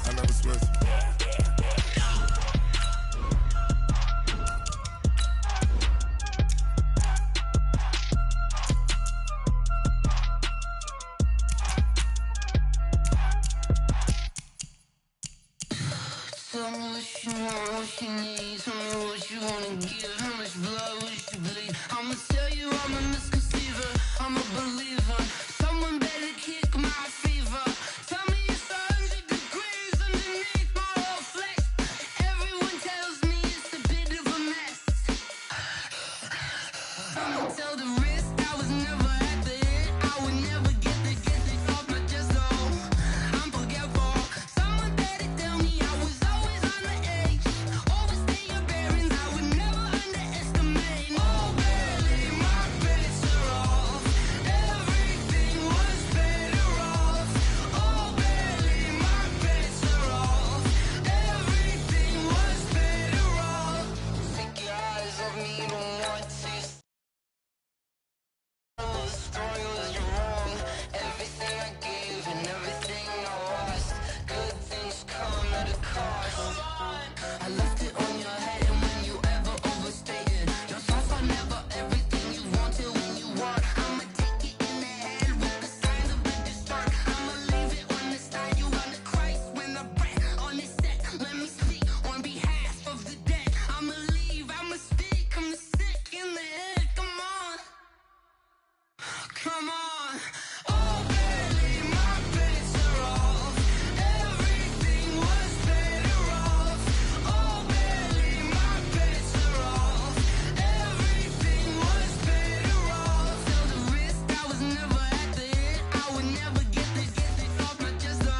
I never switch. Tell me what you want, what you need. Tell me what you wanna give. How much blood would you bleed? I'ma tell you I'm a misconceiver. I'm a believer. Someone better kick my fever. Tell me it's 100 degrees underneath my whole flesh. Everyone tells me it's a bit of a mess. I'ma tell the risk I was never at the end. I would never get the off my chest. Oh, I'm forgetful. Someone better tell me I was always on the edge. Overstay your bearings, I would never underestimate. Oh, barely, my bets are off. Everything was better off. Oh, barely, my bets are off. Everything was better off. Take your eyes off me, don't want to. Story was wrong. Everything I gave and everything I lost. Good things come at a cost. I left it on your head, and when you ever overstated, your thoughts are never everything you wanted when you want. I'ma take it in the head with the signs of a distort. I'ma leave it on the side. You run the Christ when the breath on this set. Let me speak on behalf of the dead. I'ma leave, I'ma speak. I'm sick in the head. Come on. Come on. Oh, barely, my bets are off. Everything was better off. Oh, barely, my bets are off. Everything was better off. Till the risk I was never at the end. I would never get this off my chest. Oh,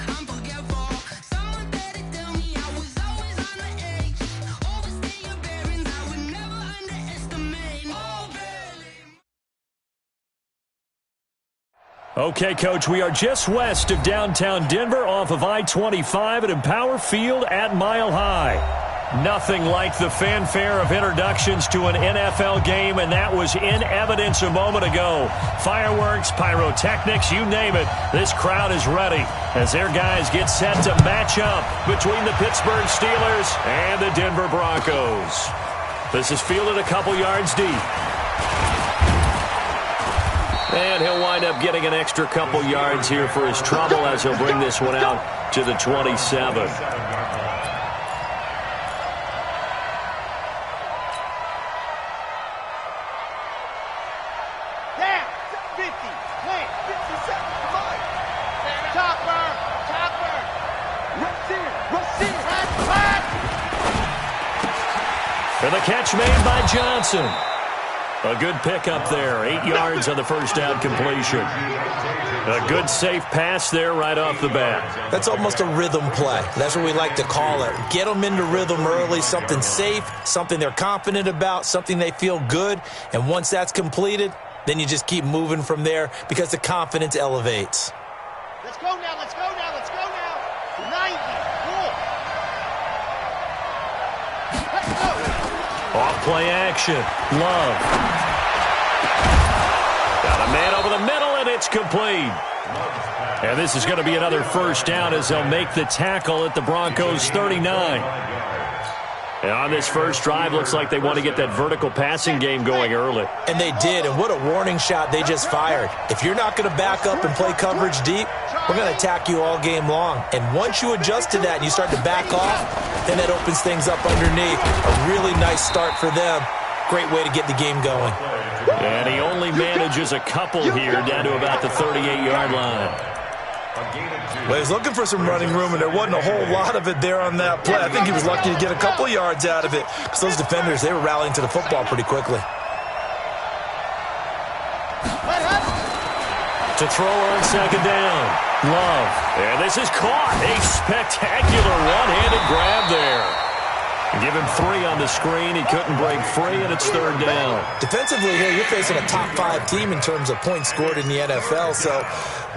I'm forgetful. Someone better tell me I was always on the edge. Overstay your bearings, I would never underestimate. Oh, barely. Okay, Coach, we are just west of downtown Denver off of I-25 at Empower Field at Mile High. Nothing like the fanfare of introductions to an NFL game, and that was in evidence a moment ago. Fireworks, pyrotechnics, you name it. This crowd is ready as their guys get set to match up between the Pittsburgh Steelers and the Denver Broncos. This is fielded a couple yards deep. And he'll wind up getting an extra couple yards here for his trouble as he'll bring this one out to the 27. Down, 50, plant, 57, come on. Topper, rush in, flat. For the catch made by Johnson. A good pickup there. 8 yards on the first down completion. A good safe pass there right off the bat. That's almost a rhythm play. That's what we like to call it. Get them into rhythm early, something safe, something they're confident about, something they feel good. And once that's completed, then you just keep moving from there because the confidence elevates. Let's go now, let's go now, let's go now. 90, cool. Let's go. Off play action. Love. Got a man over the middle, and it's complete. And this is going to be another first down as they'll make the tackle at the Broncos' 39. And on this first drive, looks like they want to get that vertical passing game going early. And they did, and what a warning shot they just fired. If you're not going to back up and play coverage deep, we're going to attack you all game long. And once you adjust to that and you start to back off, then that opens things up underneath. A really nice start for them. Great way to get the game going. And he only manages a couple here down to about the 38-yard line. Well, he's looking for some running room, and there wasn't a whole lot of it there on that play. I think he was lucky to get a couple of yards out of it because those defenders, they were rallying to the football pretty quickly. To throw on second down. Love. And this is caught. A spectacular one-handed grab there. Give him 3 on the screen. He couldn't break free, and it's third down. Defensively here, you're facing a top 5 team in terms of points scored in the NFL. So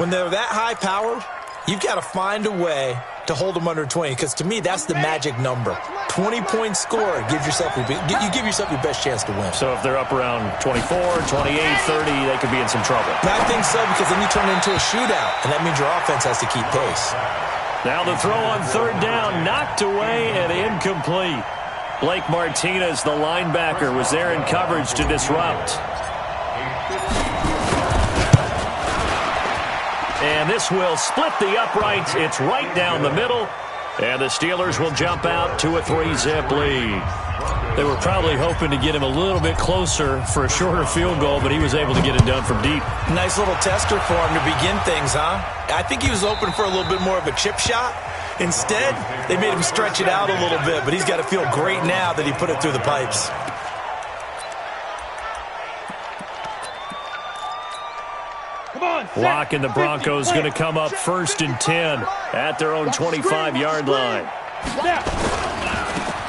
when they're that high-powered, You've got to find a way to hold them under 20, because to me, that's the magic number. 20-point score, you give yourself your best chance to win. So if they're up around 24, 28, 30, they could be in some trouble. And I think so, because then you turn it into a shootout, and that means your offense has to keep pace. Now the throw on third down, knocked away and incomplete. Blake Martinez, the linebacker, was there in coverage to disrupt. And this will split the uprights. It's right down the middle. And the Steelers will jump out to a 3-zip lead. They were probably hoping to get him a little bit closer for a shorter field goal, but he was able to get it done from deep. Nice little tester for him to begin things, huh? I think he was hoping for a little bit more of a chip shot. Instead, they made him stretch it out a little bit, but he's got to feel great now that he put it through the pipes. Locke and the Broncos going to come up 1st and 10 at their own 25-yard line.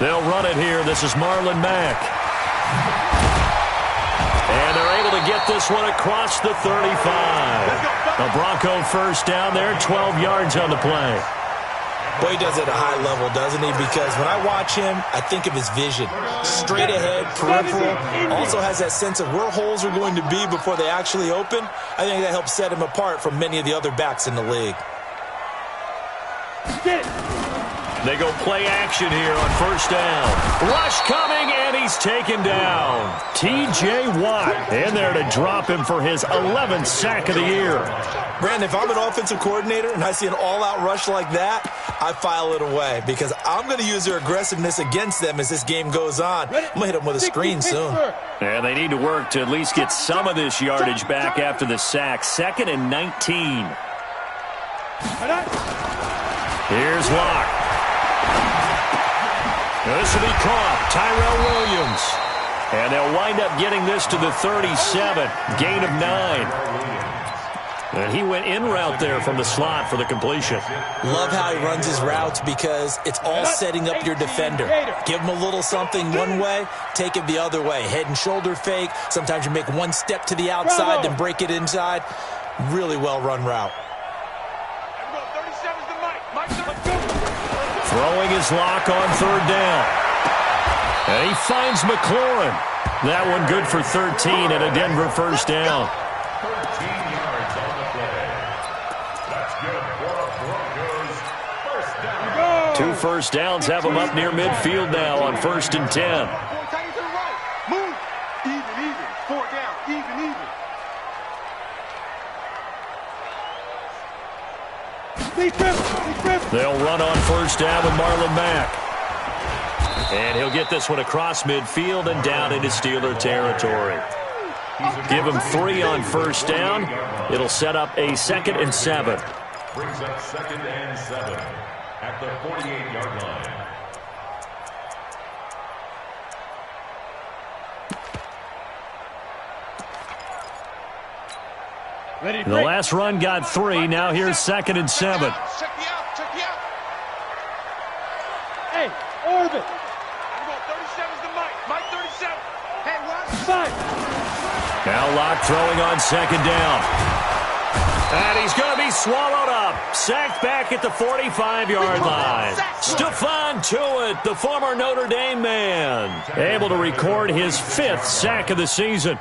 They'll run it here. This is Marlon Mack. And they're able to get this one across the 35. A Bronco first down there, 12 yards on the play. Boy, he does it at a high level, doesn't he? Because when I watch him, I think of his vision. Straight ahead, peripheral. Also has that sense of where holes are going to be before they actually open. I think that helps set him apart from many of the other backs in the league. They go play action here on first down. Rush coming, and he's taken down. T.J. Watt in there to drop him for his 11th sack of the year. Brandon, if I'm an offensive coordinator and I see an all-out rush like that, I file it away because I'm going to use their aggressiveness against them as this game goes on. I'm going to hit them with a screen soon. And they need to work to at least get some of this yardage back after the sack. 2nd and 19. Here's Locke. This will be caught. Tyrell Williams. And they'll wind up getting this to the 37. Gain of 9. And he went in route there from the slot for the completion. Love how he runs his routes because it's all setting up your defender. Give him a little something one way, take it the other way. Head and shoulder fake. Sometimes you make one step to the outside, then break it inside. Really well-run route. Throwing his Lock on third down. And he finds McLaurin. That one good for 13 and a Denver first down. 13 yards on the play. That's good for a Broncos first down. 2 first downs have them up near midfield now on 1st and 10. Move. Even. 4 down. Even. They'll run on first down with Marlon Mack. And he'll get this one across midfield and down into Steeler territory. Give him 3 on first down. It'll set up a 2nd and 7. Brings up 2nd and 7 at the 48-yard line. The last run got 3. Now here's 2nd and 7. Check me out. Hey, Orbit. I'm going 37's the Mike 37. Hey, Russ. Now Locke throwing on 2nd down. And he's going to be swallowed up. Sacked back at the 45-yard line. Stephon Tuitt, the former Notre Dame man, able to record his 5th sack of the season.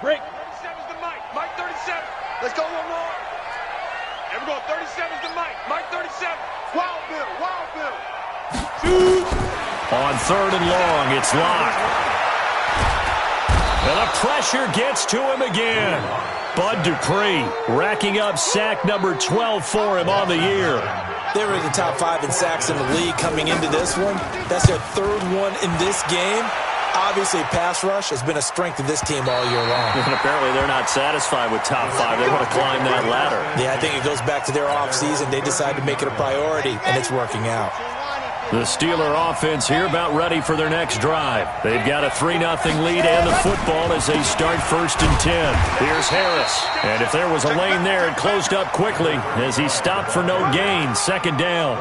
Break. 37's the Mike 37. Let's go one more. And we're going 37's the Mike 37. Wild Bill. Shoot. On 3rd and long, it's Locke. And the pressure gets to him again. Bud Dupree racking up sack number 12 for him on the year. They were in the top 5 in sacks in the league coming into this one. That's their 3rd one in this game. Obviously, pass rush has been a strength of this team all year long. And apparently they're not satisfied with top 5. They want to climb that ladder. Yeah, I think it goes back to their offseason. They decided to make it a priority, and it's working out. The Steeler offense here about ready for their next drive. They've got a 3-0 lead and the football as they start 1st and 10. Here's Harris. And if there was a lane there, it closed up quickly as he stopped for no gain. 2nd down.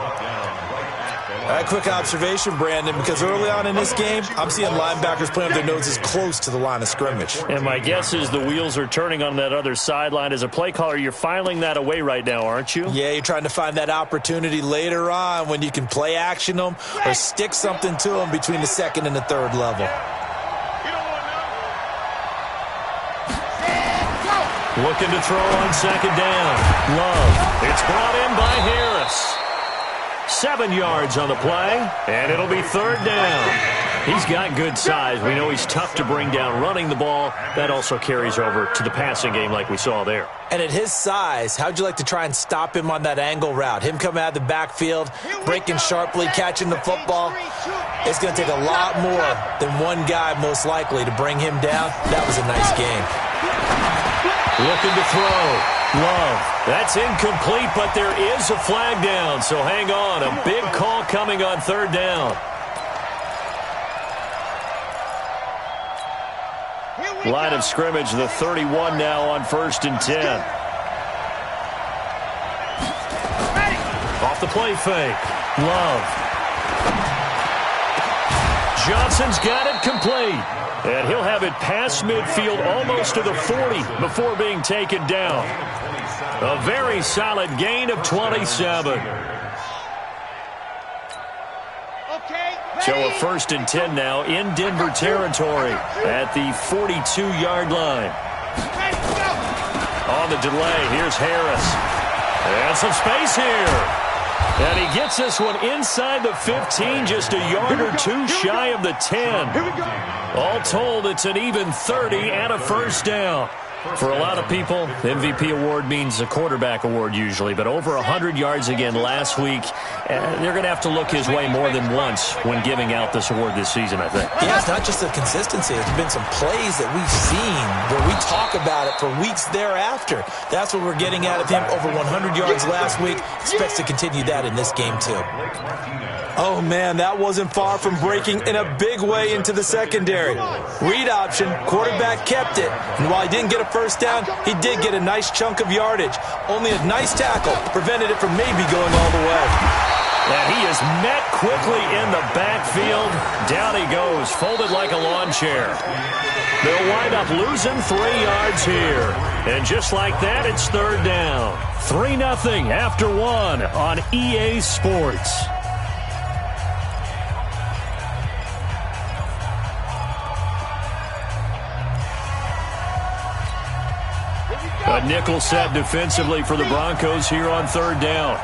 A quick observation, Brandon, because early on in this game, I'm seeing linebackers playing with their noses close to the line of scrimmage. And my guess is the wheels are turning on that other sideline. As a play caller, you're filing that away right now, aren't you? Yeah, you're trying to find that opportunity later on when you can play action them or stick something to them between the second and the third level. Looking to throw on second down. Love. It's brought in by Harris. 7 yards on the play, and it'll be third down. He's got good size. We know he's tough to bring down running the ball. That also carries over to the passing game like we saw there. And at his size, how'd you like to try and stop him on that angle route? Him coming out of the backfield, breaking sharply, catching the football. It's going to take a lot more than one guy, most likely, to bring him down. That was a nice game. Looking to throw. Love. That's incomplete, but there is a flag down, so hang on. A big call coming on third down. Line of scrimmage, the 31 now on 1st and 10. Off the play fake. Love. Johnson's got it complete. And he'll have it past midfield almost to the 40 before being taken down. A very solid gain of 27. So a 1st and 10 now in Denver territory at the 42-yard line. On the delay, here's Harris. And some space here. And he gets this one inside the 15, just a yard or two shy of the 10. All told, it's an even 30 and a first down. For a lot of people, the MVP award means a quarterback award usually, but over 100 yards again last week. They're going to have to look his way more than once when giving out this award this season, I think. Yeah, it's not just the consistency. There's been some plays that we've seen where we talk about it for weeks thereafter. That's what we're getting out of him. Over 100 yards last week. Expects to continue that in this game, too. Oh, man, that wasn't far from breaking in a big way into the secondary. Read option, quarterback kept it, and while he didn't get a first down, he did get a nice chunk of yardage. Only a nice tackle prevented it from maybe going all the way. And he is met quickly in the backfield. Down he goes, folded like a lawn chair. They'll wind up losing 3 yards here. And just like that, it's third down. 3-0 after 1 on EA Sports. A nickel set defensively for the Broncos here on third down.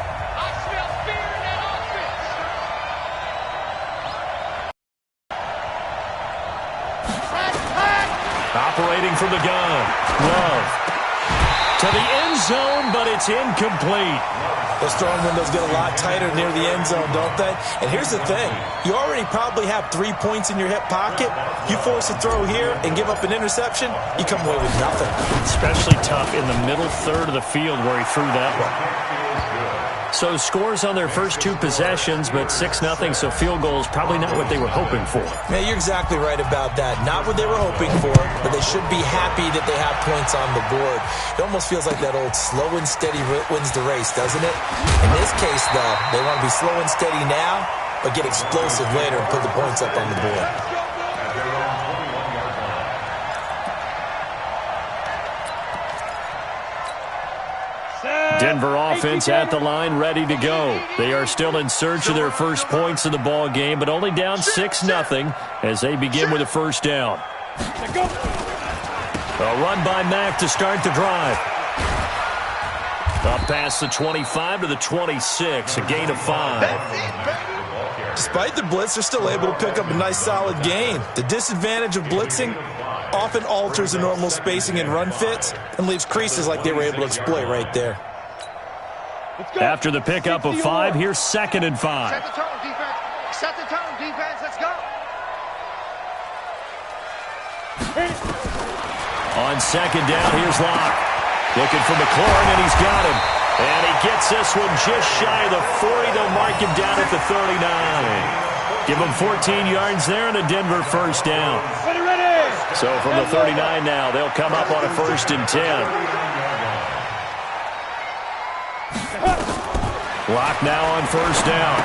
Operating from the gun. Love. To the end zone, but it's incomplete. Those throwing windows get a lot tighter near the end zone, don't they? And here's the thing. You already probably have 3 points in your hip pocket. You force a throw here and give up an interception, you come away with nothing. Especially tough in the middle third of the field where he threw that one. So scores on their first 2 possessions, but 6-0, so field goal is probably not what they were hoping for. Yeah, you're exactly right about that. Not what they were hoping for, but they should be happy that they have points on the board. It almost feels like that old slow and steady wins the race, doesn't it? In this case, though, they want to be slow and steady now, but get explosive later and put the points up on the board. Denver offense at the line, ready to go. They are still in search of their first points in the ball game, but only down 6-0 as they begin with a first down. A run by Mack to start the drive. Up past the 25 to the 26, a gain of 5. Despite the blitz, they're still able to pick up a nice solid gain. The disadvantage of blitzing often alters the normal spacing and run fits and leaves creases like they were able to exploit right there. After the pickup of 5, here's 2nd and 5. Set the tone, defense. Set the tone, defense. Let's go. On 2nd down, here's Locke. Looking for McLaurin, and he's got him. And he gets this one just shy of the 40. They'll mark him down at the 39. Give him 14 yards there and a Denver first down. So from the 39 now, they'll come up on a 1st and 10. Locke now on 1st down.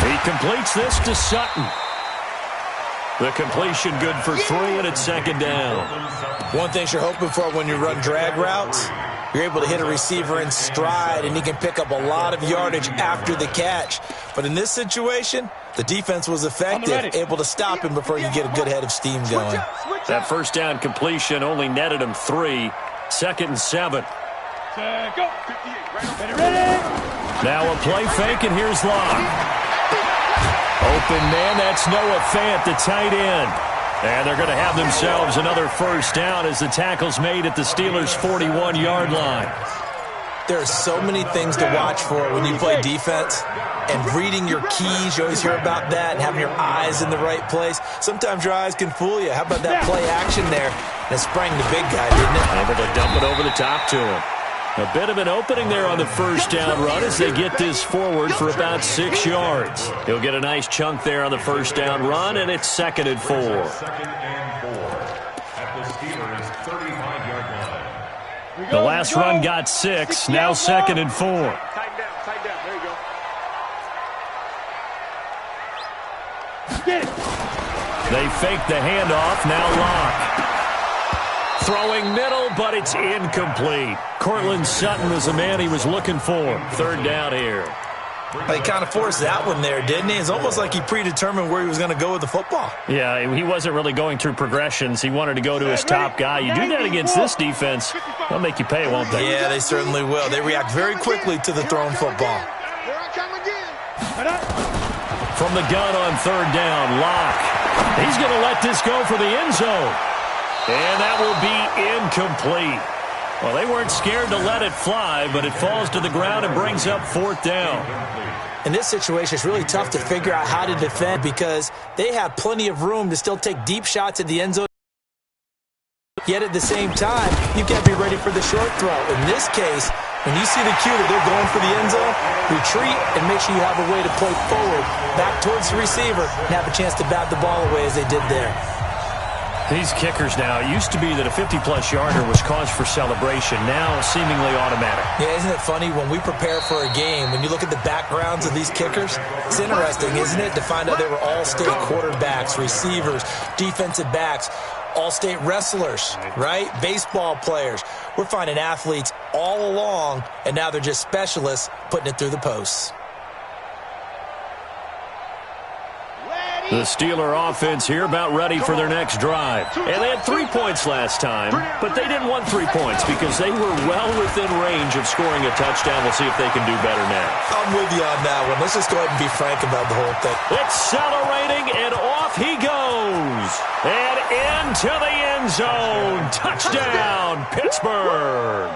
He completes this to Sutton. The completion good for 3, and it's second down. One thing you're hoping for when you run drag routes, you're able to hit a receiver in stride, and he can pick up a lot of yardage after the catch. But in this situation, the defense was effective, able to stop him before you get a good head of steam going. That first down completion only netted him 3. Second and 7. Go. Ready. Now a play fake, and here's Locke. Open man, that's Noah Fant, the tight end. And they're going to have themselves another first down as the tackle's made at the Steelers' 41-yard line. There are so many things to watch for when you play defense. And reading your keys, you always hear about that, and having your eyes in the right place. Sometimes your eyes can fool you. How about that play action there? And it sprang the big guy, didn't it? Able to dump it over the top to him. A bit of an opening there on the first down run as they get this forward for about 6 yards. He'll get a nice chunk there on the first down run, and it's second and 4. Second and 4 at the Steelers' 35-yard line. The last run got 6, now second and 4. Tighten down. There you go. Get it. They fake the handoff, now Locke. Throwing middle, but it's incomplete. Cortland Sutton was the man he was looking for. Third down here. He kind of forced that one there, didn't he? It's almost like he predetermined where he was going to go with the football. Yeah, he wasn't really going through progressions. He wanted to go to his top guy. You do that against this defense, they'll make you pay, won't they? Yeah, they certainly will. They react very quickly to the thrown football. Here I come again. From the gun on third down, Locke. He's going to let this go for the end zone. And that will be incomplete. Well, they weren't scared to let it fly, but it falls to the ground and brings up fourth down. In this situation, it's really tough to figure out how to defend because they have plenty of room to still take deep shots at the end zone. Yet at the same time, you've got to be ready for the short throw. In this case, when you see the cue that they're going for the end zone, retreat and make sure you have a way to play forward, back towards the receiver, and have a chance to bat the ball away as they did there. These kickers now, it used to be that a 50-plus yarder was cause for celebration. Now, seemingly automatic. Yeah, isn't it funny when we prepare for a game, when you look at the backgrounds of these kickers, it's interesting, isn't it, to find out they were all-state quarterbacks, receivers, defensive backs, all-state wrestlers, right? Baseball players. We're finding athletes all along, and now they're just specialists putting it through the posts. The Steeler offense here about ready for their next drive. And they had 3 points last time, but they didn't want 3 points because they were well within range of scoring a touchdown. We'll see if they can do better now. I'm with you on that one. Let's just go ahead and be frank about the whole thing. Accelerating, and off he goes. And into the end zone. Touchdown, Pittsburgh.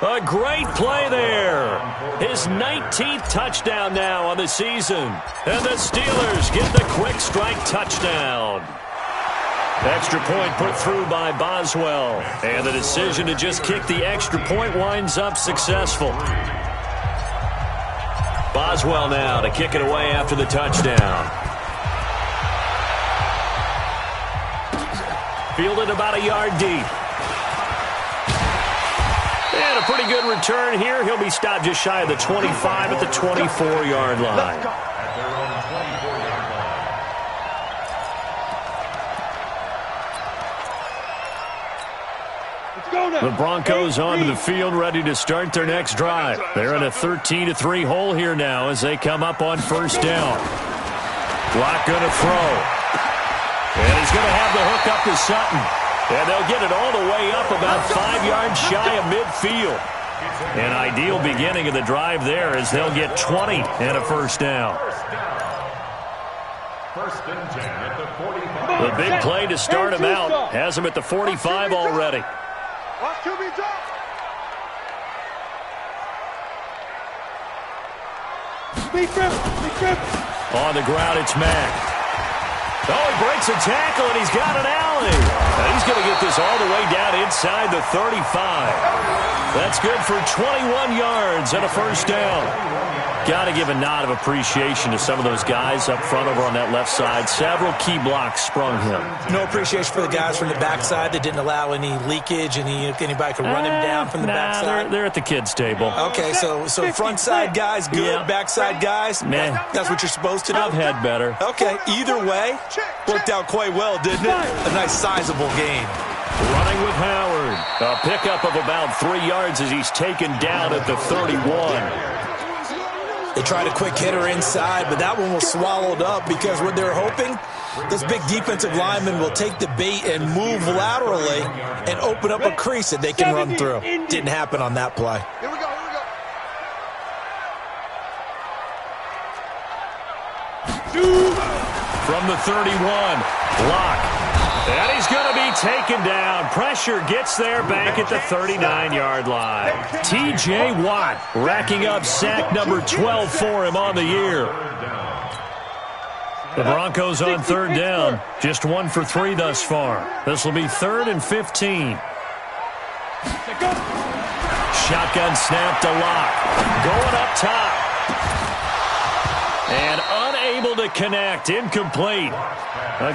A great play there. His 19th touchdown now on the season. And the Steelers get the quick strike touchdown. Extra point put through by Boswell. And the decision to just kick the extra point winds up successful. Boswell now to kick it away after the touchdown. Fielded about a yard deep. And a pretty good return here. He'll be stopped just shy of the 25 at the 24-yard line. At their own 24-yard line. The Broncos onto the field, ready to start their next drive. They're in a 13-3 hole here now as they come up on first down. Locke going to throw. And he's going to have the hook up to Sutton. And they'll get it all the way up about 5 yards shy of midfield. An ideal beginning of the drive there as they'll get 20 and a first down. First and 10 at the 45. The big play to start him out has him at the 45 already. Watch QB drop. Be crippled. On the ground, it's Mack. Oh, he breaks a tackle, and he's got an alley. And he's going to get this all the way down inside the 35. That's good for 21 yards and a first down. Got to give a nod of appreciation to some of those guys up front over on that left side. Several key blocks sprung him. No appreciation for the guys from the backside that didn't allow any leakage, anybody could run him down from the backside. They're at the kids' table. Okay, so front side guys good, Yeah. backside guys, Man. that's what you're supposed to do? I've had better. Okay, either way, worked out quite well, didn't it? A nice sizable gain. Running with Howard. A pickup of about 3 yards as he's taken down at the 31. They tried a quick hitter inside, but that one was swallowed up because what they're hoping, this big defensive lineman will take the bait and move laterally and open up a crease that they can run through. Didn't happen on that play. Here we go, From the 31, block. And he's going to be taken down. Pressure gets there back at the 39-yard line. T.J. Watt racking up sack number 12 for him on the year. The Broncos on third down. Just 1 for 3 thus far. This will be 3rd and 15. Shotgun snap to Lock. Going up top. And unable to connect. Incomplete.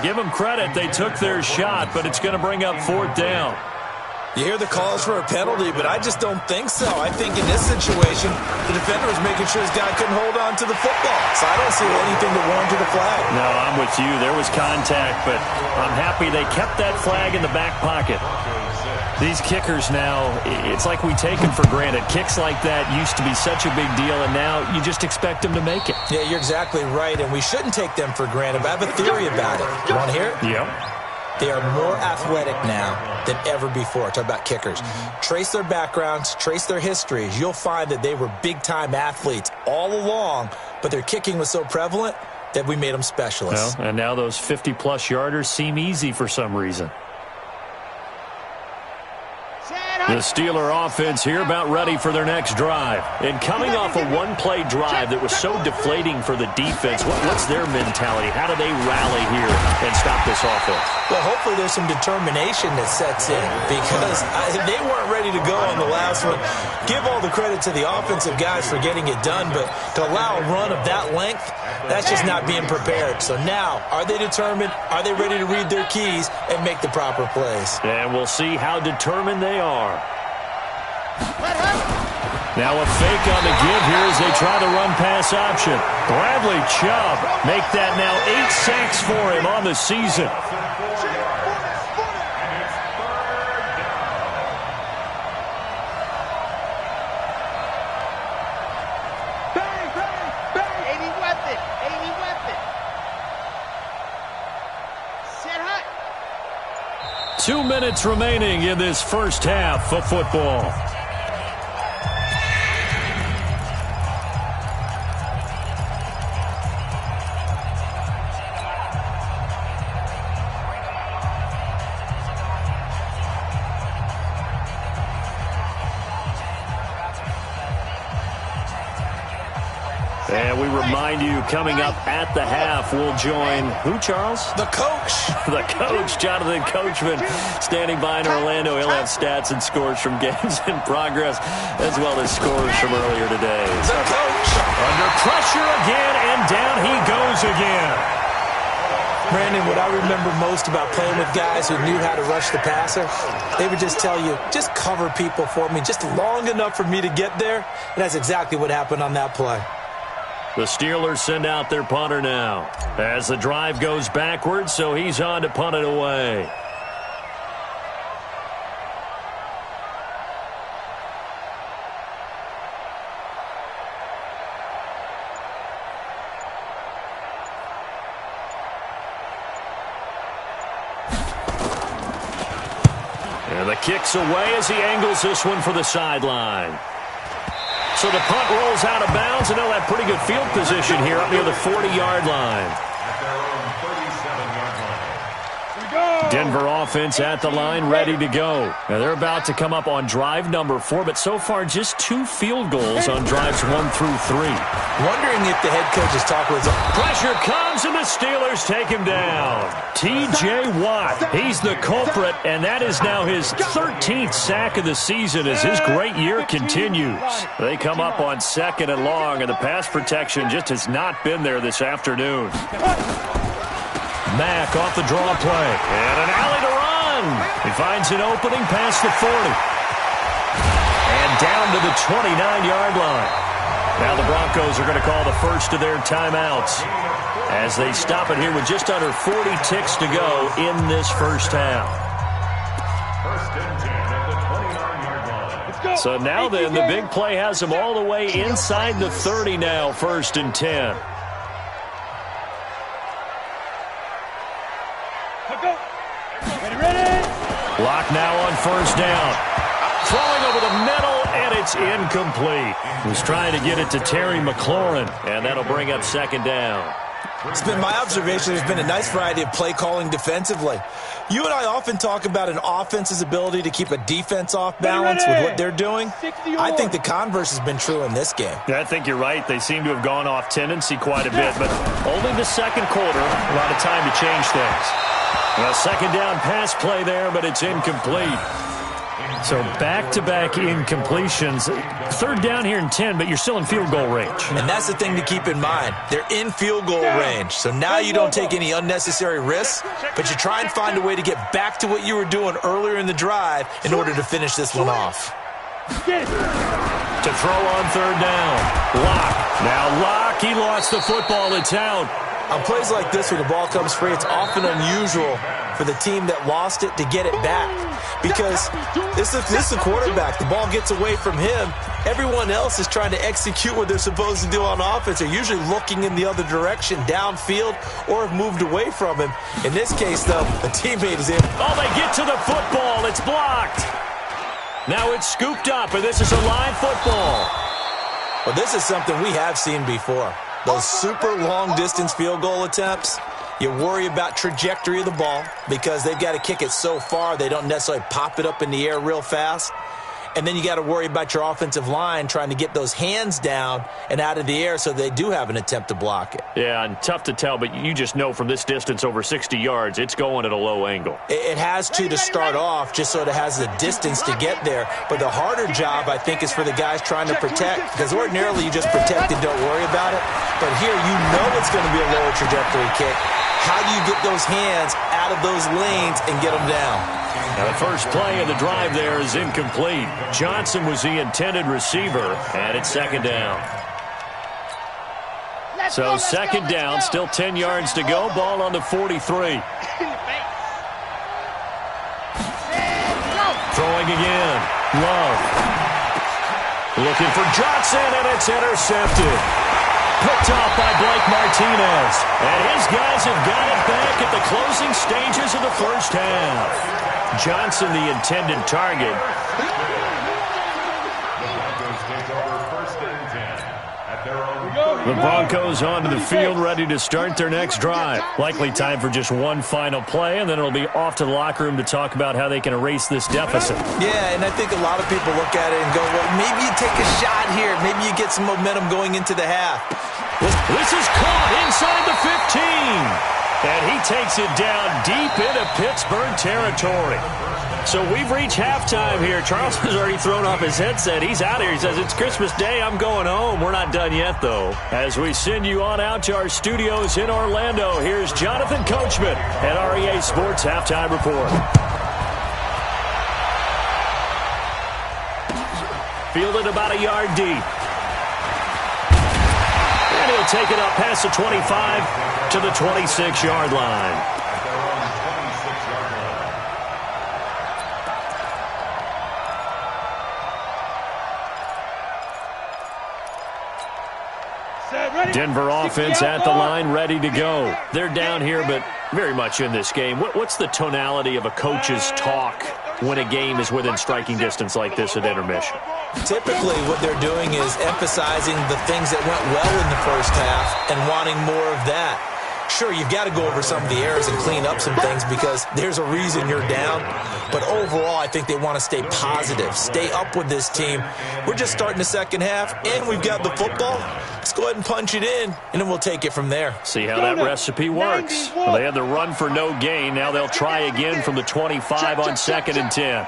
Give them credit. They took their shot, but it's going to bring up 4th down. You hear the calls for a penalty, but I just don't think so. I think in this situation, the defender was making sure his guy couldn't hold on to the football. So I don't see anything that warranted a flag. No, I'm with you. There was contact, but I'm happy they kept that flag in the back pocket. These kickers now, it's like we take them for granted. Kicks like that used to be such a big deal, and now you just expect them to make it. Yeah, you're exactly right, and we shouldn't take them for granted, but I have a theory about it. You want to hear it? Yep. They are more athletic now than ever before. Talk about kickers. Trace their backgrounds, trace their histories. You'll find that they were big-time athletes all along, but their kicking was so prevalent that we made them specialists. Well, and now those 50-plus yarders seem easy for some reason. The Steeler offense here about ready for their next drive. And coming off a one-play drive that was so deflating for the defense, what's their mentality? How do they rally here and stop this offense? Well, hopefully there's some determination that sets in because they weren't ready to go on the last one. Give all the credit to the offensive guys for getting it done, but to allow a run of that length, that's just not being prepared. So now, are they determined? Are they ready to read their keys and make the proper plays? And we'll see how determined they are. Now a fake on the give here as they try the run-pass option. Bradley Chubb make that now 8 sacks for him on the season. Set hut. 2 minutes remaining in this first half of football. And we remind you, coming up at the half, we'll join who, Charles? The coach. The coach, Jonathan Coachman, standing by in Orlando. He'll have stats and scores from games in progress, as well as scores from earlier today. The coach. Under pressure again, and down he goes again. Brandon, what I remember most about playing with guys who knew how to rush the passer, they would just tell you, just cover people for me, just long enough for me to get there. And that's exactly what happened on that play. The Steelers send out their punter now as the drive goes backwards, so he's on to punt it away. And the kick's away as he angles this one for the sideline. So the punt rolls out of bounds, and they'll have pretty good field position here up near the 40-yard line. Denver offense at the line, ready to go. Now they're about to come up on drive number 4, but so far just 2 field goals on drives 1 through 3. Wondering if the head coach is talking with Pressure comes. comes, and the Steelers take him down. T.J. Watt, he's the culprit, and that is now his 13th sack of the season as his great year continues. They come up on 2nd and long, and the pass protection just has not been there this afternoon. Mack off the draw play, and an alley to run. He finds an opening past the 40. And down to the 29-yard line. Now the Broncos are going to call the first of their timeouts as they stop it here with just under 40 ticks to go in this first half. First and 10 at the 29-yard line. So now then, the big play has them all the way inside the 30 now, 1st and 10. Lock now on 1st down. Throwing over the middle, and it's incomplete. Was trying to get it to Terry McLaurin, and that'll bring up 2nd down. It's been my observation there's been a nice variety of play calling defensively. You and I often talk about an offense's ability to keep a defense off balance with what they're doing. I think the converse has been true in this game. Yeah, I think you're right. They seem to have gone off tendency quite a bit, but only the 2nd quarter, a lot of time to change things. Well, 2nd down pass play there, but it's incomplete. So back-to-back incompletions. 3rd down here in 10, but you're still in field goal range. And that's the thing to keep in mind. They're in field goal range. So now you don't take any unnecessary risks, but you try and find a way to get back to what you were doing earlier in the drive in order to finish this one off. To throw on 3rd down. Lock. Now Lock, he lost the football. It's out. On plays like this where the ball comes free, it's often unusual for the team that lost it to get it back. Because this is the quarterback. The ball gets away from him. Everyone else is trying to execute what they're supposed to do on offense. They're usually looking in the other direction, downfield, or have moved away from him. In this case, though, a teammate is in. Oh, they get to the football. It's blocked. Now it's scooped up, and this is a live football. Well, this is something we have seen before. Those super long-distance field goal attempts, you worry about trajectory of the ball because they've got to kick it so far they don't necessarily pop it up in the air real fast. And then you got to worry about your offensive line trying to get those hands down and out of the air so they do have an attempt to block it. Yeah, and tough to tell, but you just know from this distance over 60 yards, it's going at a low angle. It has to start off just so it has the distance to get there. But the harder job, I think, is for the guys trying to protect because ordinarily you just protect and don't worry about it. But here you know it's going to be a lower trajectory kick. How do you get those hands out of those lanes and get them down? Now the first play of the drive there is incomplete. Johnson was the intended receiver, and it's 2nd down. So 2nd down, still 10 yards to go. Ball on the 43. Throwing again. Love. Looking for Johnson, and it's intercepted. Picked off by Blake Martinez. And his guys have got it back at the closing stages of the first half. Johnson, the intended target. The Broncos onto the field, ready to start their next drive. Likely time for just one final play, and then it'll be off to the locker room to talk about how they can erase this deficit. Yeah, and I think a lot of people look at it and go, well, maybe you take a shot here. Maybe you get some momentum going into the half. This is caught inside the 15. And he takes it down deep into Pittsburgh territory. So we've reached halftime here. Charles has already thrown off his headset. He's out here. He says, it's Christmas Day. I'm going home. We're not done yet, though. As we send you on out to our studios in Orlando, here's Jonathan Coachman at REA Sports Halftime Report. Fielded about a yard deep. And he'll take it up past the 25 to the 26-yard line. Denver offense at the line, ready to go. They're down here, but very much in this game. What's the tonality of a coach's talk when a game is within striking distance like this at intermission? Typically, what they're doing is emphasizing the things that went well in the first half and wanting more of that. Sure, you've got to go over some of the errors and clean up some things because there's a reason you're down. But overall, I think they want to stay positive, stay up with this team. We're just starting the second half, and we've got the football. Let's go ahead and punch it in, and then we'll take it from there. See how that recipe works. Well, they had the run for no gain. Now they'll try again from the 25 on 2nd and 10.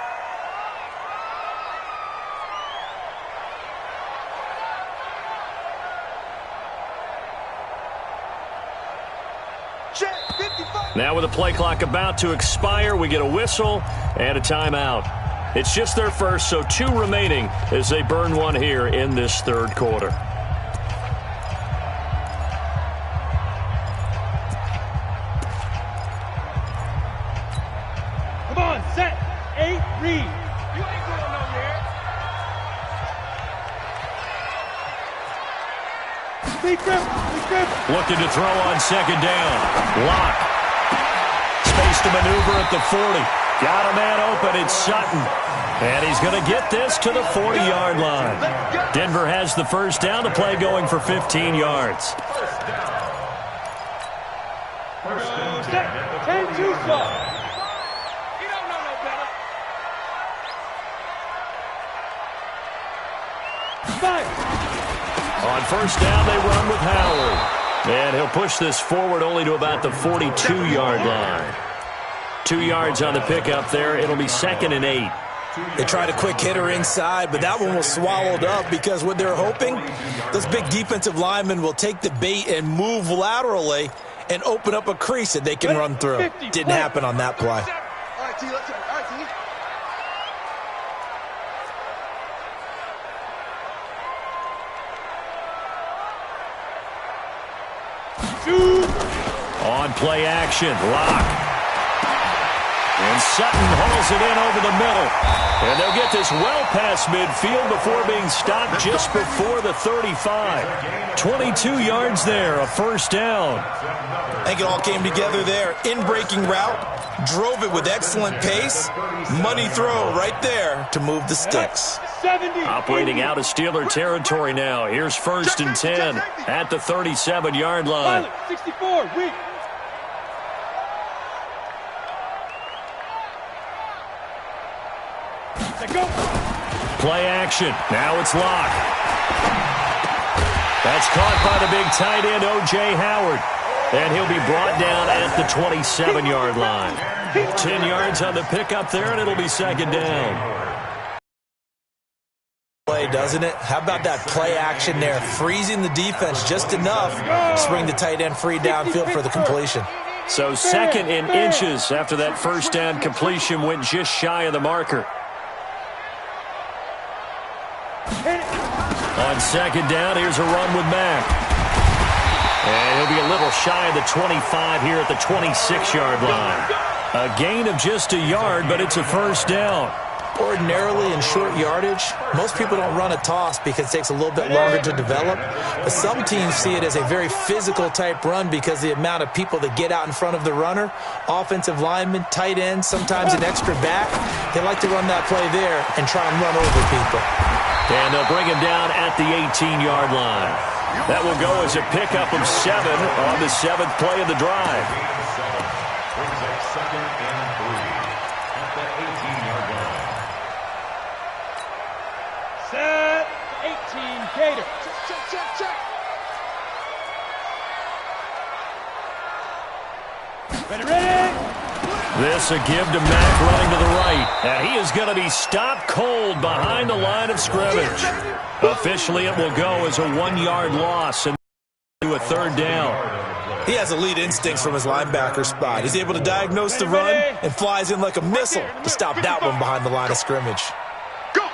Now with the play clock about to expire, we get a whistle and a timeout. It's just their first, so 2 remaining as they burn one here in this 3rd quarter. Come on, set, 8, read. You ain't going nowhere. Big grip. Looking to throw on 2nd down. Lock. Space to maneuver at the 40. Got a man open. It's Sutton. And he's going to get this to the 40-yard line. Denver has the first down. The play going for 15 yards. Set, 10, 2, stop. You don't know no better. 5. On first down, they run with Howard. And he'll push this forward only to about the 42-yard line. 2 yards on the pickup there. It'll be 2nd and 8. They tried a quick hitter inside, but that one was swallowed up because what they're hoping, those big defensive linemen will take the bait and move laterally and open up a crease that they can run through. Didn't happen on that play. All right, T, let's go. All right, T. On play action, Lock. And Sutton hauls it in over the middle. And they'll get this well past midfield before being stopped just before the 35. 22 yards there, a first down. I think it all came together there. In-breaking route, drove it with excellent pace. Money throw right there to move the sticks. 70. Operating out of Steeler territory now. Here's 1st and 10 at the 37-yard line. 64, weak. Go. Play action. Now it's Lock. That's caught by the big tight end, O.J. Howard. And he'll be brought down at the 27-yard line. 10 yards on the pickup there, and it'll be 2nd down. Play, doesn't it? How about that play action there? Freezing the defense just enough to bring the tight end free downfield for the completion. So 2nd in inches after that first down completion went just shy of the marker. On 2nd down, here's a run with Mack. And he'll be a little shy of the 25 here at the 26-yard line. A gain of just a yard, but it's a first down. Ordinarily in short yardage, most people don't run a toss because it takes a little bit longer to develop. But some teams see it as a very physical type run because the amount of people that get out in front of the runner, offensive linemen, tight ends, sometimes an extra back, they like to run that play there and try and run over people. And they'll bring him down at the 18-yard line. That will go as a pickup of 7 on the 7th play of the drive. Brings up 2nd and 3 at the 18-yard line. Set, 18, Gator. Check. Ready. This a give to Mack running to the right. And he is going to be stopped cold behind the line of scrimmage. Officially, it will go as a 1-yard loss and to a 3rd down. He has elite instincts from his linebacker spot. He's able to diagnose the run and flies in like a missile to stop that one behind the line of scrimmage. Go.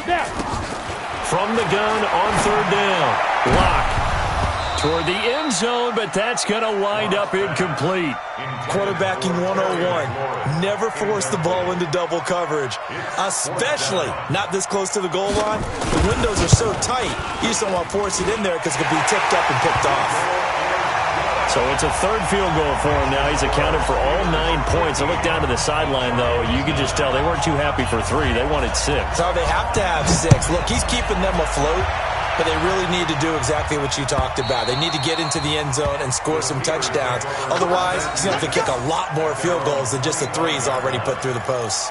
Now. From the gun on 3rd down. Lock toward the end zone, but that's going to wind up incomplete. Quarterbacking 101. Never force the ball into double coverage, especially not this close to the goal line. The windows are so tight, you just don't want to force it in there because it could be tipped up and picked off. So it's a 3rd field goal for him now. He's accounted for all 9 points. I look down to the sideline, though. You can just tell they weren't too happy for 3. They wanted 6. So they have to have 6. Look, he's keeping them afloat. but they really need to do exactly what you talked about. They need to get into the end zone and score some touchdowns. Otherwise, he's going to have to kick a lot more field goals than just the 3 he's already put through the posts.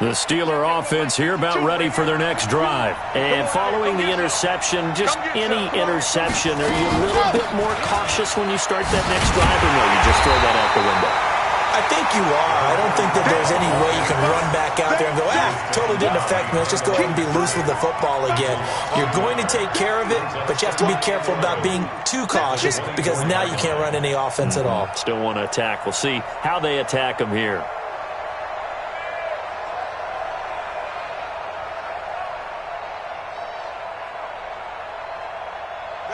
The Steeler offense here about ready for their next drive. And following the interception, just any interception, are you a little bit more cautious when you start that next drive, or no, you just throw that out the window? I think you are. I don't think that there's any way you can run back out there and go, totally didn't affect me. Let's just go ahead and be loose with the football again. You're going to take care of it, but you have to be careful about being too cautious because now you can't run any offense at all. Still want to attack. We'll see how they attack them here.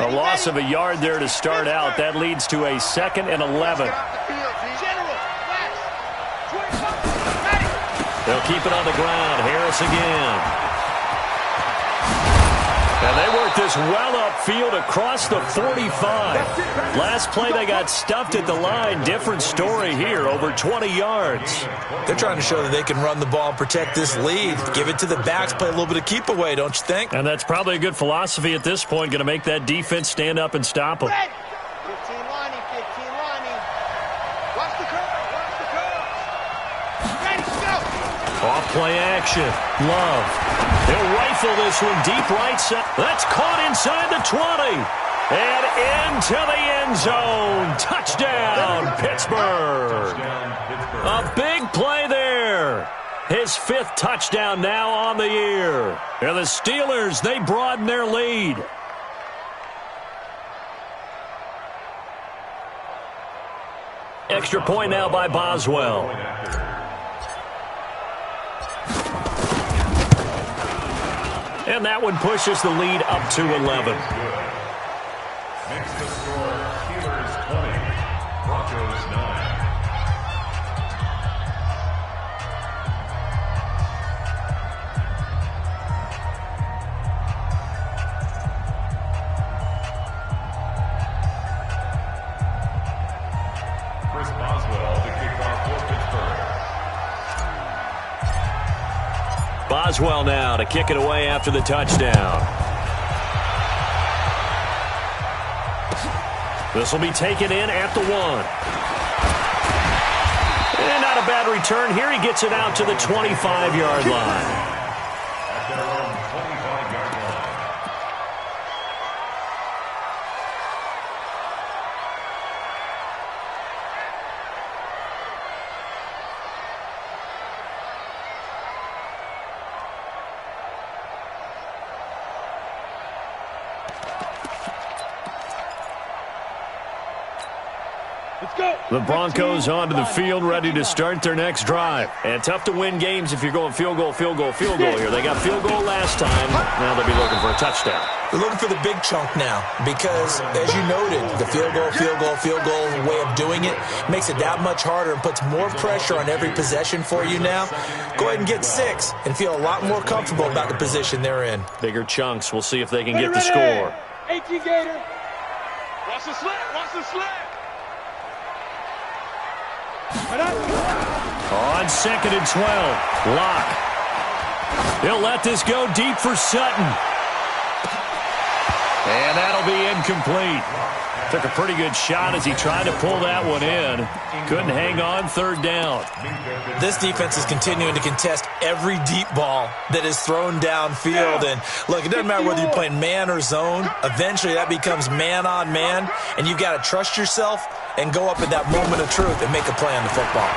A loss of a yard there to start out. That leads to a 2nd and 11. They'll keep it on the ground. Harris again. And they work this well upfield across the 45. Last play they got stuffed at the line. Different story here, over 20 yards. They're trying to show that they can run the ball and protect this lead. Give it to the backs, play a little bit of keep away, don't you think? And that's probably a good philosophy at this point, going to make that defense stand up and stop them. 15 lining, 15 lining. Watch the curve, watch the curve. Ready, go. Off play action. Love. He'll rifle this one deep right side. That's caught inside the 20. And into the end zone. Touchdown, Pittsburgh. A big play there. His 5th touchdown now on the year. And the Steelers, they broaden their lead. Extra point now by Boswell. And that one pushes the lead up to 11. Makes the score Steelers 20, Broncos 9. Chris Boswell to kick off for Pittsburgh. Boswell now to kick it away after the touchdown. This will be taken in at the 1. And not a bad return here. He gets it out to the 25-yard line. At their own 25-yard line. The Broncos onto the field, ready to start their next drive. And tough to win games if you're going field goal, field goal, field goal here. They got field goal last time. Now they'll be looking for a touchdown. They're looking for the big chunk now because, as you noted, the field goal way of doing it makes it that much harder and puts more pressure on every possession for you now. Go ahead and get 6 and feel a lot more comfortable about the position they're in. Bigger chunks. We'll see if they can get the score. 18 Gator. Watch the slant, watch the slant. On 2nd and 12, Locke. He'll let this go deep for Sutton. And that'll be incomplete. Took a pretty good shot as he tried to pull that one in. Couldn't hang on, 3rd down. This defense is continuing to contest every deep ball that is thrown downfield. And look, it doesn't matter whether you're playing man or zone. Eventually that becomes man on man. And you've got to trust yourself and go up at that moment of truth and make a play on the football.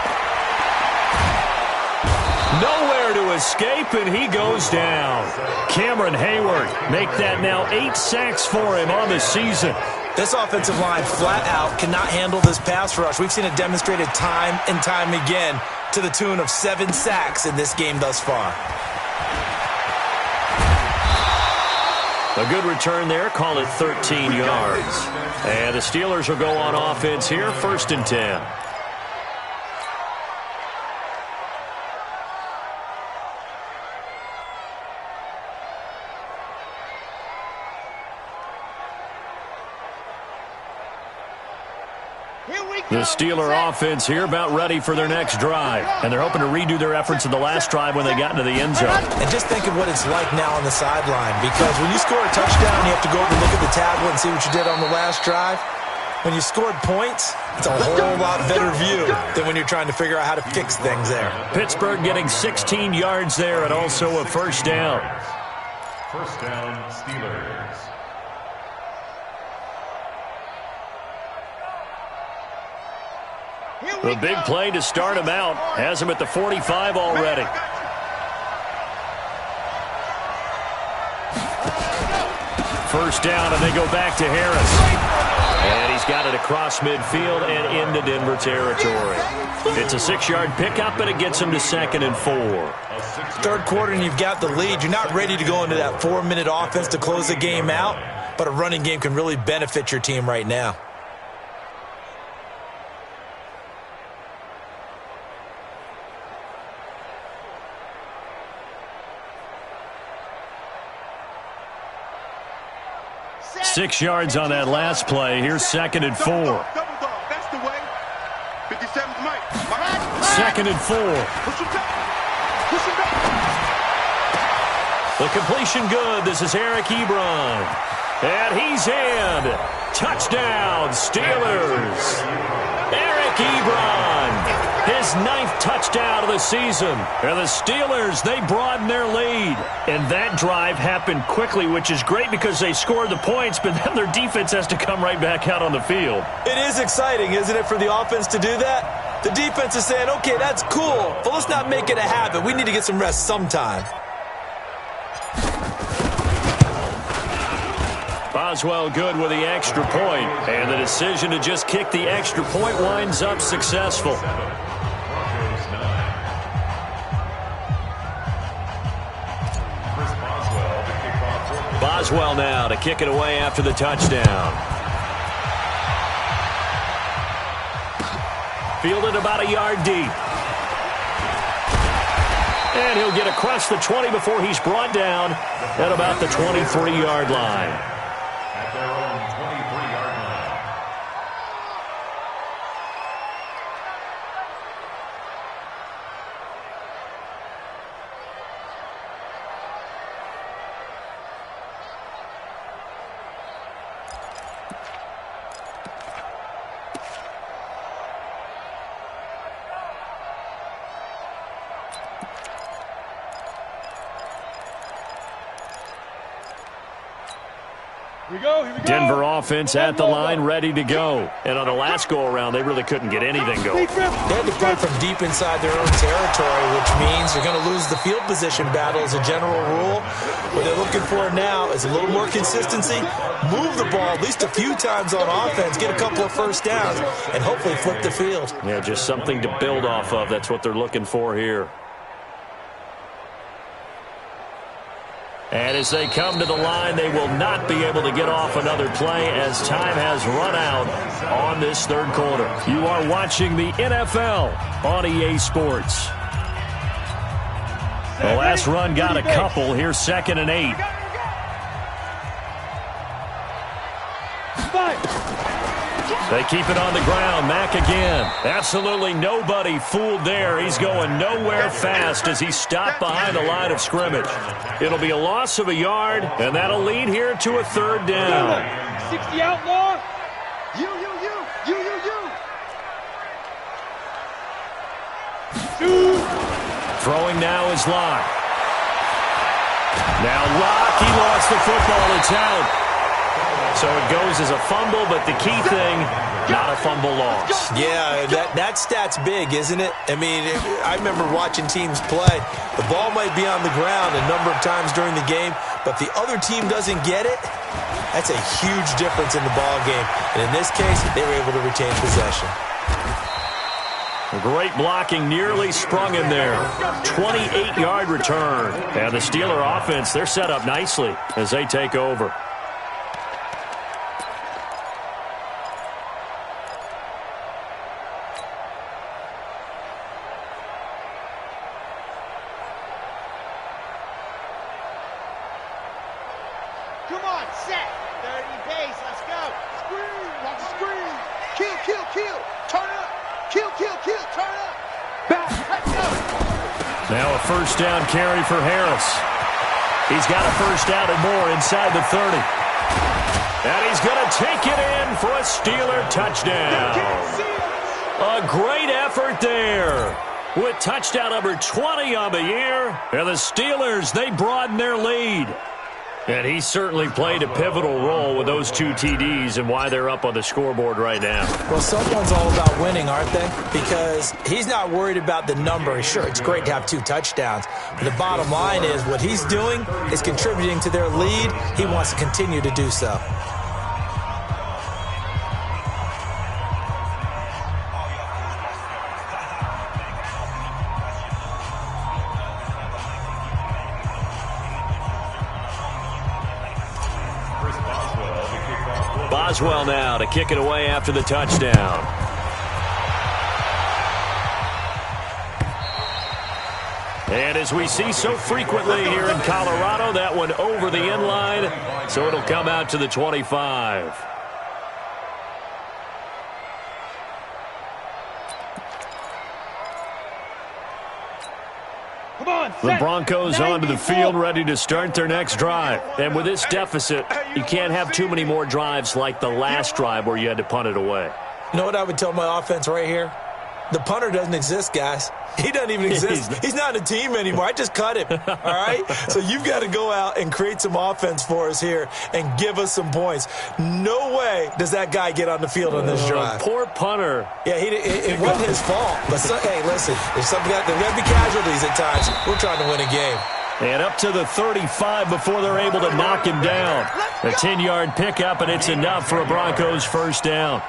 Nowhere to escape, and he goes down. Cameron Hayward make that now 8 sacks for him on the season. This offensive line flat out cannot handle this pass rush. We've seen it demonstrated time and time again to the tune of 7 sacks in this game thus far. A good return there, call it 13 yards. And the Steelers will go on offense here, 1st and 10. The Steeler offense here about ready for their next drive. And they're hoping to redo their efforts in the last drive when they got into the end zone. And just think of what it's like now on the sideline. Because when you score a touchdown, you have to go over and look at the tablet and see what you did on the last drive. When you scored points, it's a whole lot better view than when you're trying to figure out how to fix things there. Pittsburgh getting 16 yards there and also a first down. First down, Steelers. The big play to start him out has him at the 45 already. First down, and they go back to Harris. And he's got it across midfield and into Denver territory. It's a 6-yard pickup, and it gets him to 2nd and 4. Third quarter, and you've got the lead. You're not ready to go into that 4-minute offense to close the game out, but a running game can really benefit your team right now. Six yards on that last play. Here's 2nd and 4. That's the way. 57's Mike. 2nd and 4. Push him back. Push him back. The completion good. This is Eric Ebron. And he's in. Touchdown, Steelers. Eric Ebron. His 9th touchdown of the season. And the Steelers, they broaden their lead. And that drive happened quickly, which is great because they scored the points, but then their defense has to come right back out on the field. It is exciting, isn't it, for the offense to do that? The defense is saying, okay, that's cool, but let's not make it a habit. We need to get some rest sometime. Boswell good with the extra point, and the decision to just kick the extra point winds up successful. Boswell now to kick it away after the touchdown. Fielded about a yard deep. And he'll get across the 20 before he's brought down at about the 23-yard line. At their own 23-yard line. Denver offense at the line, ready to go. And on the last go-around, they really couldn't get anything going. They had to punt from deep inside their own territory, which means they're going to lose the field position battle as a general rule. What they're looking for now is a little more consistency, move the ball at least a few times on offense, get a couple of first downs, and hopefully flip the field. Yeah, just something to build off of. That's what they're looking for here. And as they come to the line, they will not be able to get off another play as time has run out on this third quarter. You are watching the NFL on EA Sports. The last run got a couple. Here's 2nd and 8. They keep it on the ground. Mack again. Absolutely nobody fooled there. He's going nowhere fast as he stopped behind the line of scrimmage. It'll be a loss of a yard, and that'll lead here to a 3rd down. 60 outlaw. You. Throwing now is Locke. Now Locke, he lost the football. It's out. So it goes as a fumble, but the key thing, not a fumble loss. Yeah, that stat's big, isn't it? I mean, I remember watching teams play. The ball might be on the ground a number of times during the game, but if the other team doesn't get it, that's a huge difference in the ball game. And in this case, they were able to retain possession. Great blocking, nearly sprung in there. 28-yard return. And the Steeler offense, they're set up nicely as they take over. Come on, set. 30 pace, let's go. Screen, watch the screen. Kill. kill, kill. Turn up. Kill, kill, kill. Turn up. Back, let's go. Now a first down carry for Harris. He's got a first down and more inside the 30. And he's going to take it in for a Steeler touchdown. A great effort there. With touchdown number 20 on the year. And the Steelers, they broaden their lead. And he certainly played a pivotal role with those 2 TDs and why they're up on the scoreboard right now. Well, someone's all about winning, aren't they? Because he's not worried about the number. Sure, it's great to have 2 touchdowns. But the bottom line is what he's doing is contributing to their lead. He wants to continue to do so. Boswell now to kick it away after the touchdown. And as we see so frequently here in Colorado, that one over the end line, so it'll come out to the 25. The Broncos onto the field, ready to start their next drive. And with this deficit, you can't have too many more drives like the last drive where you had to punt it away. You know what I would tell my offense right here? The punter doesn't exist, guys. He doesn't even exist. He's not a team anymore. I just cut him, all right? So you've got to go out and create some offense for us here and give us some points. No way does that guy get on the field on this drive. Poor punter. Yeah, it wasn't his fault. But, hey, listen, there's got to be casualties at times. We're trying to win a game. And up to the 35 before they're able to knock him down. A 10-yard pickup, and it's enough for a Broncos first down.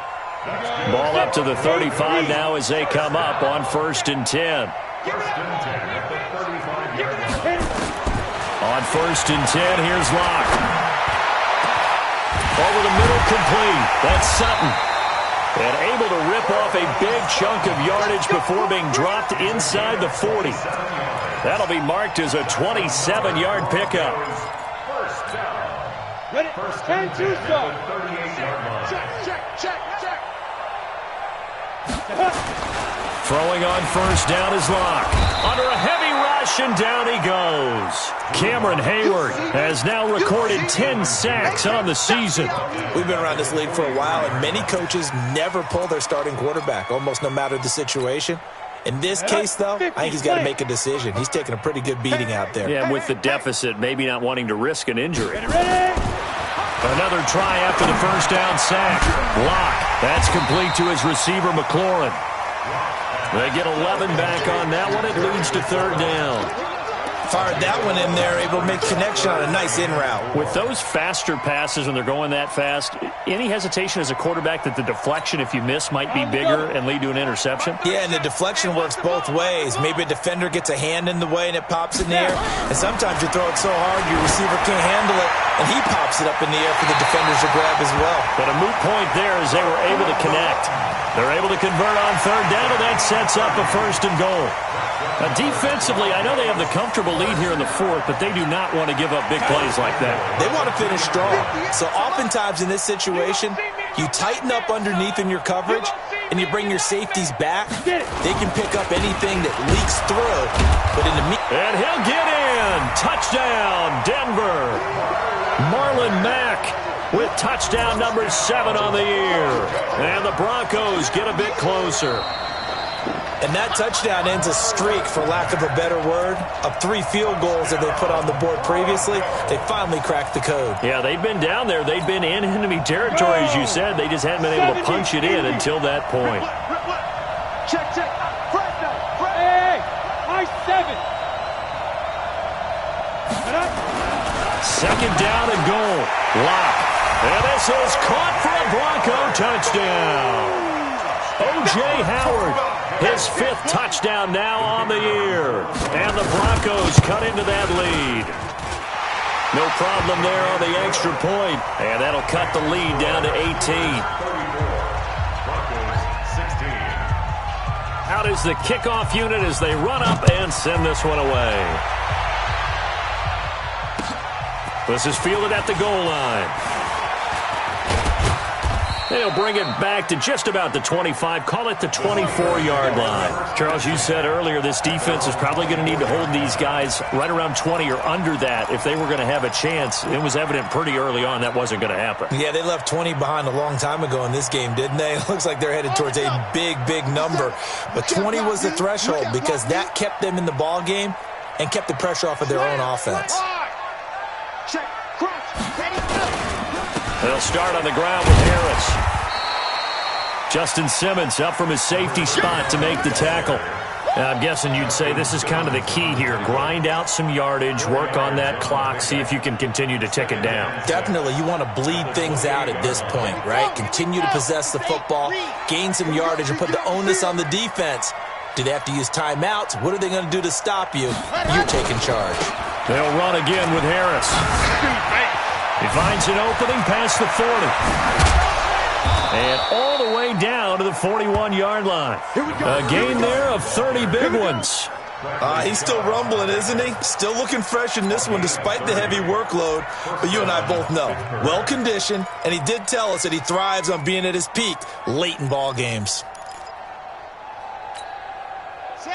Ball up to the 35 now as they come up on 1st and 10. On 1st and 10, here's Locke. Over the middle, complete. That's Sutton. And able to rip off a big chunk of yardage before being dropped inside the 40. That'll be marked as a 27-yard pickup. Ready? 10-2 start. Check. Throwing on first down is Locke. Under a heavy rush, and down he goes. Cameron Hayward has now recorded 10 sacks on the season. We've been around this league for a while, and many coaches never pull their starting quarterback, almost no matter the situation. In this case, though, I think he's got to make a decision. He's taking a pretty good beating out there. Yeah, with the deficit, maybe not wanting to risk an injury. Another try after the first down sack. Locke. That's complete to his receiver, McLaurin. They get 11 back on that one. It leads to 3rd down. Fired that one in there, able to make connection on a nice in route. With those faster passes when they're going that fast, any hesitation as a quarterback that the deflection, if you miss, might be bigger and lead to an interception? Yeah, and the deflection works both ways. Maybe a defender gets a hand in the way and it pops in the air. And sometimes you throw it so hard your receiver can't handle it, and he pops it up in the air for the defenders to grab as well. But a moot point there as they were able to connect. They're able to convert on 3rd down, and that sets up a 1st and goal. Now, defensively, I know they have the comfortable lead here in the 4th, but they do not want to give up big plays like that. They want to finish strong. So oftentimes in this situation, you tighten up underneath in your coverage, and you bring your safeties back. They can pick up anything that leaks through. But in the and he'll get in. Touchdown, Denver. Marlon Mack with touchdown number 7 on the year. And the Broncos get a bit closer. And that touchdown ends a streak, for lack of a better word, of 3 field goals that they put on the board previously. They finally cracked the code. Yeah, they've been down there. They've been in enemy territory, as you said. They just hadn't been able to punch it in until that point. Check. Hey, nice 7. 2nd down and goal. Locke. And this is caught for a Bronco touchdown. O.J. Howard, his 5th touchdown now on the year. And the Broncos cut into that lead. No problem there on the extra point. And that'll cut the lead down to 18. Out is the kickoff unit as they run up and send this one away. This is fielded at the goal line. They'll bring it back to just about the 25, call it the 24-yard line. Charles, you said earlier this defense is probably going to need to hold these guys right around 20 or under that if they were going to have a chance. It was evident pretty early on that wasn't going to happen. Yeah, they left 20 behind a long time ago in this game, didn't they? It looks like they're headed towards a big, big number. But 20 was the threshold because that kept them in the ball game and kept the pressure off of their own offense. They'll start on the ground with Harris. Justin Simmons up from his safety spot to make the tackle. Now, I'm guessing you'd say this is kind of the key here. Grind out some yardage, work on that clock, see if you can continue to tick it down. Definitely, you want to bleed things out at this point, right? Continue to possess the football, gain some yardage, and put the onus on the defense. Do they have to use timeouts? What are they going to do to stop you? You're taking charge. They'll run again with Harris. He finds an opening past the 40. And all the way down to the 41-yard line. A gain there of 30 big ones. He's still rumbling, isn't he? Still looking fresh in this one despite the heavy workload. But you and I both know, well-conditioned, and he did tell us that he thrives on being at his peak late in ball games.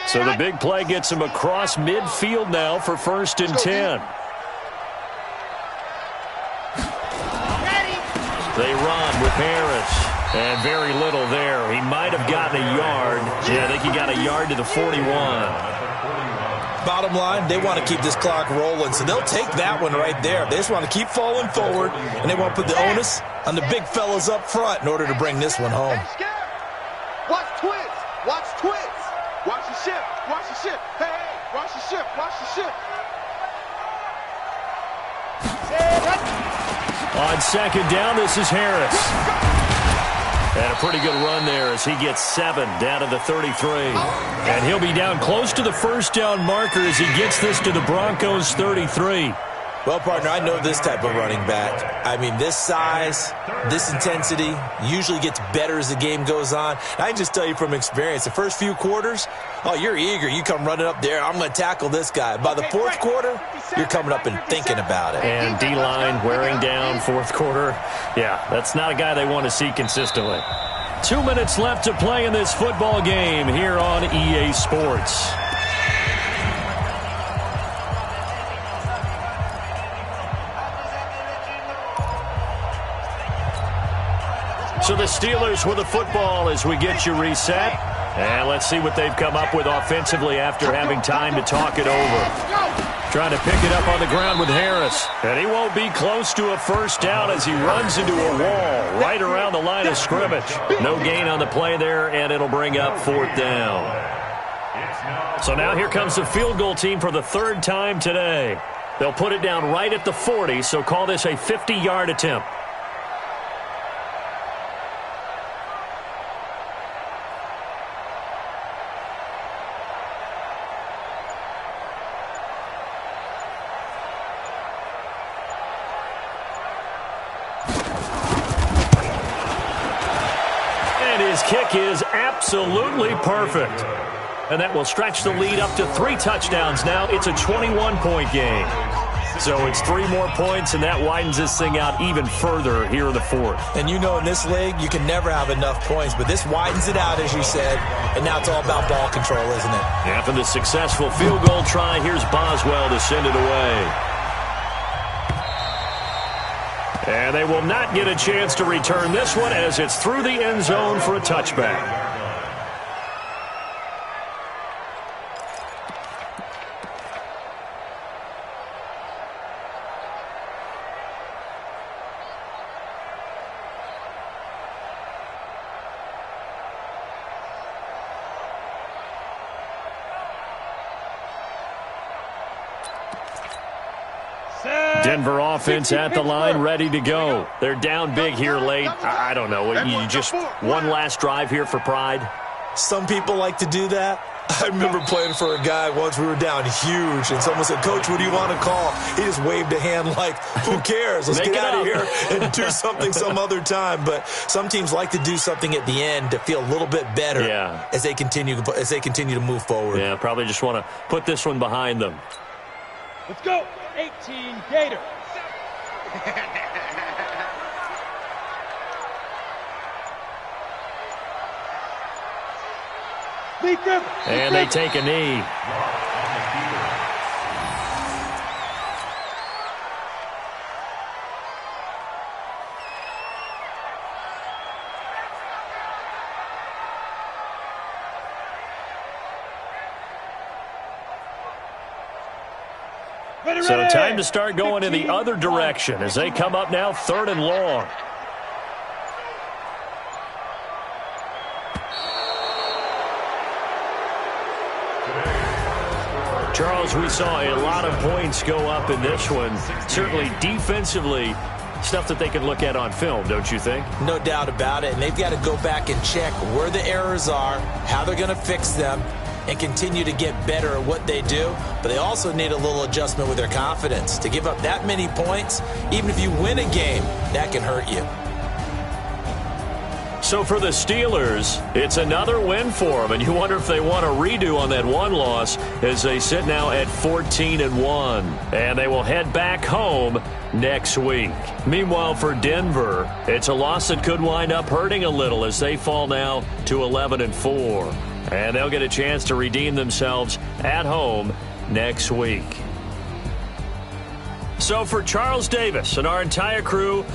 So the big play gets him across midfield now for 1st and 10. They run with Harris. And very little there. He might have gotten a yard. Yeah, I think he got a yard to the 41. Bottom line, they want to keep this clock rolling, so they'll take that one right there. They just want to keep falling forward, and they want to put the onus on the big fellas up front in order to bring this one home. Watch twins. Watch twins. Watch the ship. Watch the ship. Hey, hey, watch the ship. Watch the ship. On 2nd down, this is Harris. And a pretty good run there as he gets 7 down to the 33. And he'll be down close to the 1st down marker as he gets this to the Broncos 33. Well, partner, I know this type of running back. I mean, this size, this intensity usually gets better as the game goes on. I can just tell you from experience, the first few quarters, oh, you're eager. You come running up there, I'm going to tackle this guy. By the 4th quarter, you're coming up and thinking about it. And D-line wearing down 4th quarter. Yeah, that's not a guy they want to see consistently. 2 minutes left to play in this football game here on EA Sports. So the Steelers with the football as we get you reset. And let's see what they've come up with offensively after having time to talk it over. Trying to pick it up on the ground with Harris. And he won't be close to a 1st down as he runs into a wall right around the line of scrimmage. No gain on the play there, and it'll bring up 4th down. So now here comes the field goal team for the 3rd time today. They'll put it down right at the 40, so call this a 50-yard attempt. Kick is absolutely perfect. And that will stretch the lead up to 3 touchdowns now. It's a 21-point game. So it's 3 more points, and that widens this thing out even further here in the 4th. And you know in this league, you can never have enough points, but this widens it out, as you said, and now it's all about ball control, isn't it? After the successful field goal try, here's Boswell to send it away. And they will not get a chance to return this one as it's through the end zone for a touchback. Denver offense at the line, ready to go. They're down big here late. I don't know. You just one last drive here for pride? Some people like to do that. I remember playing for a guy once. We were down huge, and someone said, "Coach, what do you want to call?" He just waved a hand like, who cares? Let's get out of here and do something some other time. But some teams like to do something at the end to feel a little bit better as they continue to move forward. Yeah, probably just want to put this one behind them. Let's go. 18 Gator. And they take a knee. So time to start going in the other direction as they come up now 3rd and long. Charles, we saw a lot of points go up in this one. Certainly defensively, stuff that they can look at on film, don't you think? No doubt about it. And they've got to go back and check where the errors are, how they're going to fix them, and continue to get better at what they do. But they also need a little adjustment with their confidence. To give up that many points, even if you win a game, that can hurt you. So for the Steelers, it's another win for them, and you wonder if they want a redo on that one loss as they sit now at 14-1, and they will head back home next week. Meanwhile, for Denver, it's a loss that could wind up hurting a little as they fall now to 11-4, and they'll get a chance to redeem themselves at home next week. So for Charles Davis and our entire crew,